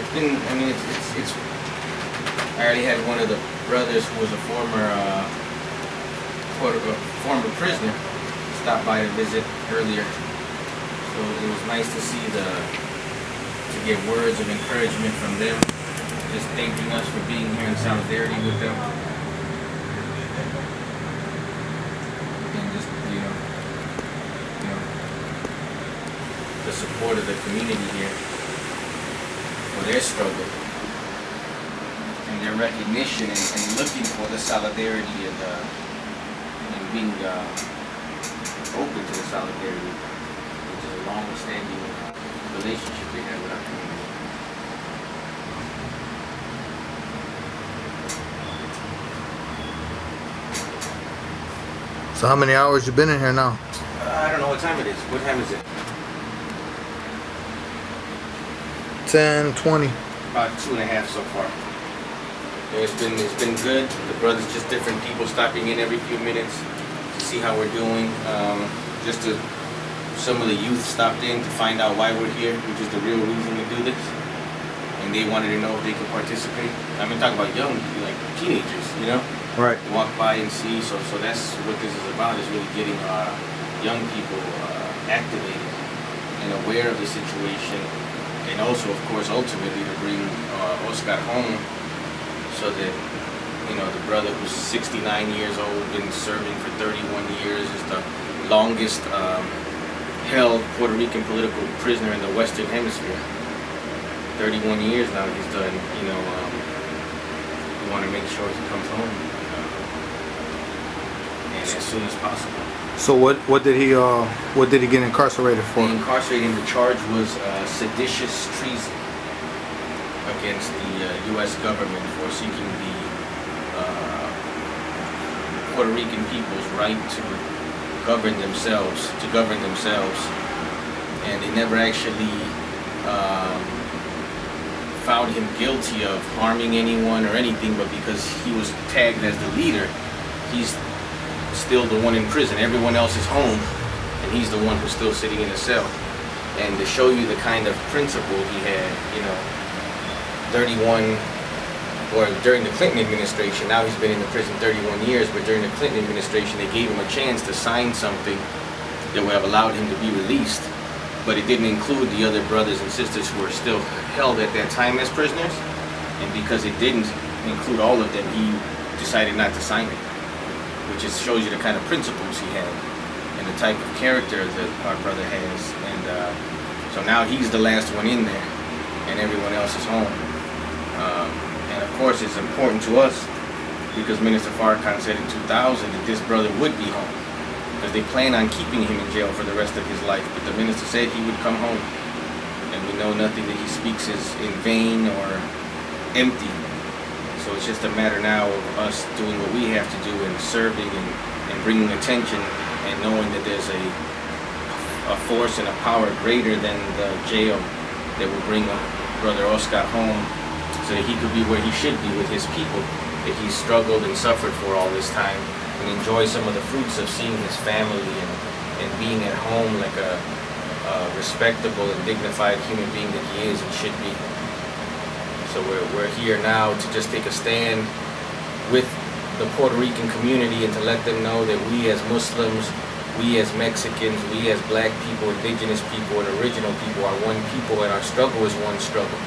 it's been. I mean, it's. I already had one of the brothers who was a former prisoner stop by to visit earlier. So it was nice to see to get words of encouragement from them, just thanking us for being here in solidarity with them, and just the support of the community here for their struggle and their recognition and looking for the solidarity and being open to the solidarity, which is a long-standing relationship we have with our community. So how many hours you been in here now? I don't know what time it is. What time is it? 10, 20. About 2.5 so far. Yeah, it's been good. The brothers, just different people stopping in every few minutes to see how we're doing. Some of the youth stopped in to find out why we're here, which is the real reason to do this. And they wanted to know if they could participate. I'm talking about young, like teenagers, Right. Walk by and see. So that's what this is about, is really getting young people activated and aware of the situation. And also, of course, ultimately to bring Oscar home, so that the brother who's 69 years old, been serving for 31 years, is the longest held Puerto Rican political prisoner in the Western Hemisphere. 31 years now he's done. We want to make sure he comes home, and as soon as possible. So what did he get incarcerated for? Incarcerated, the charge was seditious treason against the U.S. government for seeking the Puerto Rican people's right to govern themselves, and they never actually found him guilty of harming anyone or anything, but because he was tagged as the leader, he's still the one in prison. Everyone else is home, and he's the one who's still sitting in a cell. And to show you the kind of principle he had, 31, or during the Clinton administration, now he's been in the prison 31 years, but during the Clinton administration, they gave him a chance to sign something that would have allowed him to be released, but it didn't include the other brothers and sisters who were still held at that time as prisoners. And because it didn't include all of them, he decided not to sign it, which just shows you the kind of principles he had and the type of character that our brother has. And so now he's the last one in there, and everyone else is home. And of course, it's important to us because Minister Farrakhan said in 2000 that this brother would be home, because they plan on keeping him in jail for the rest of his life. But the minister said he would come home, and we know nothing that he speaks is in vain or empty. So it's just a matter now of us doing what we have to do and serving and bringing attention and knowing that there's a force and a power greater than the jail that will bring Brother Oscar home, so that he could be where he should be with his people that he's struggled and suffered for all this time, and enjoy some of the fruits of seeing his family and being at home like a respectable and dignified human being that he is and should be. So we're here now to just take a stand with the Puerto Rican community and to let them know that we as Muslims, we as Mexicans, we as black people, indigenous people, and original people are one people, and our struggle is one struggle.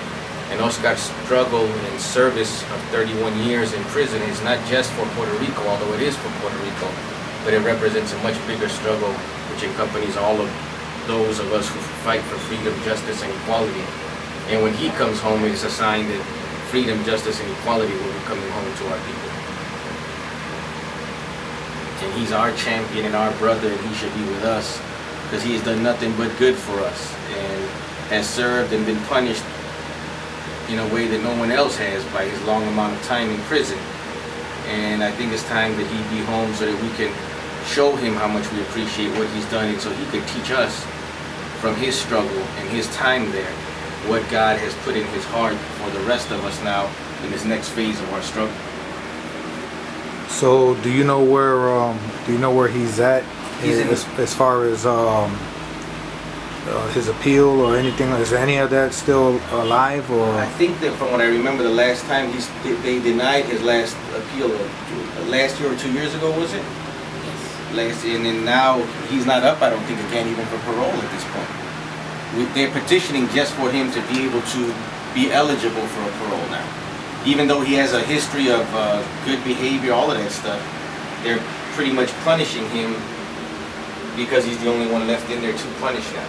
And Oscar's struggle and service of 31 years in prison is not just for Puerto Rico, although it is for Puerto Rico, but it represents a much bigger struggle which accompanies all of those of us who fight for freedom, justice, and equality. And when he comes home, it's a sign that freedom, justice, and equality will be coming home to our people. And he's our champion and our brother, and he should be with us because he has done nothing but good for us and has served and been punished in a way that no one else has by his long amount of time in prison. And I think it's time that he be home so that we can show him how much we appreciate what he's done, and so he could teach us from his struggle and his time there what God has put in his heart for the rest of us now in this next phase of our struggle. So do you know where he's at? He's as far as his appeal or anything? Is any of that still alive or? I think that from what I remember, the last time they denied his last appeal, last year or 2 years ago, was it? And then now he's not up, I don't think, again, even for parole at this point. They're petitioning just for him to be able to be eligible for a parole now. Even though he has a history of good behavior, all of that stuff, they're pretty much punishing him because he's the only one left in there to punish now.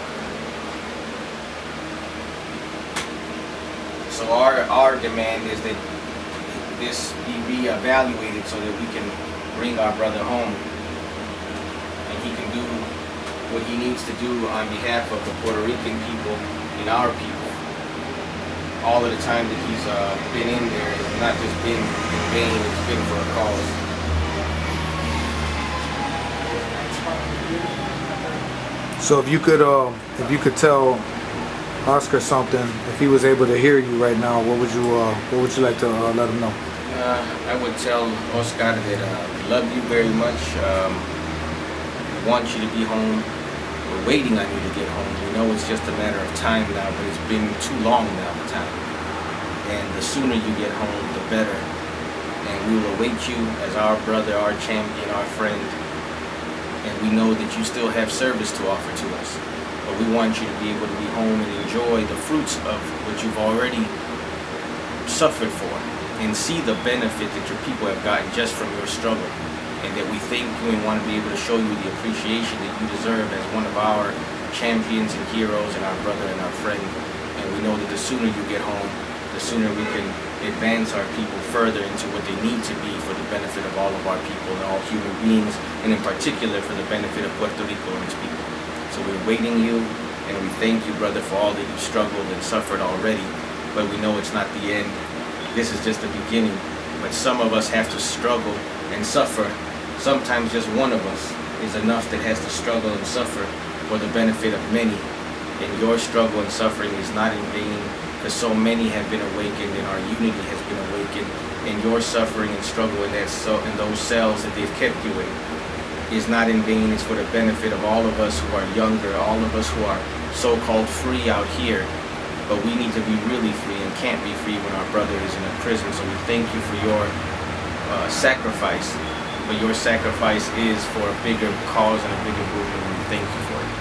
So our demand is that this be reevaluated so that we can bring our brother home and he can do what he needs to do on behalf of the Puerto Rican people and our people. All of the time that he's been in there, it's not just been in vain, it's been for a cause. So if you could tell Oscar something, if he was able to hear you right now, what would you like to let him know? I would tell Oscar that we love you very much. We want you to be home. We're waiting on you to get home. We know it's just a matter of time now, but it's been too long now, the time. And the sooner you get home, the better. And we will await you as our brother, our champion, our friend. And we know that you still have service to offer to us. But we want you to be able to be home and enjoy the fruits of what you've already suffered for and see the benefit that your people have gotten just from your struggle. And that we thank you and want to be able to show you the appreciation that you deserve as one of our champions and heroes and our brother and our friend. And we know that the sooner you get home, the sooner we can advance our people further into what they need to be for the benefit of all of our people and all human beings, and in particular for the benefit of Puerto Rico and its people. So we're waiting you, and we thank you, brother, for all that you've struggled and suffered already. But we know it's not the end. This is just the beginning. But some of us have to struggle and suffer. Sometimes just one of us is enough that has to struggle and suffer for the benefit of many. And your struggle and suffering is not in vain, because so many have been awakened and our unity has been awakened. And your suffering and struggle in those cells that they've kept you in is not in vain. It's for the benefit of all of us who are younger, all of us who are so-called free out here. But we need to be really free and can't be free when our brother is in a prison. So we thank you for your sacrifice. But your sacrifice is for a bigger cause and a bigger movement, and we thank you for it.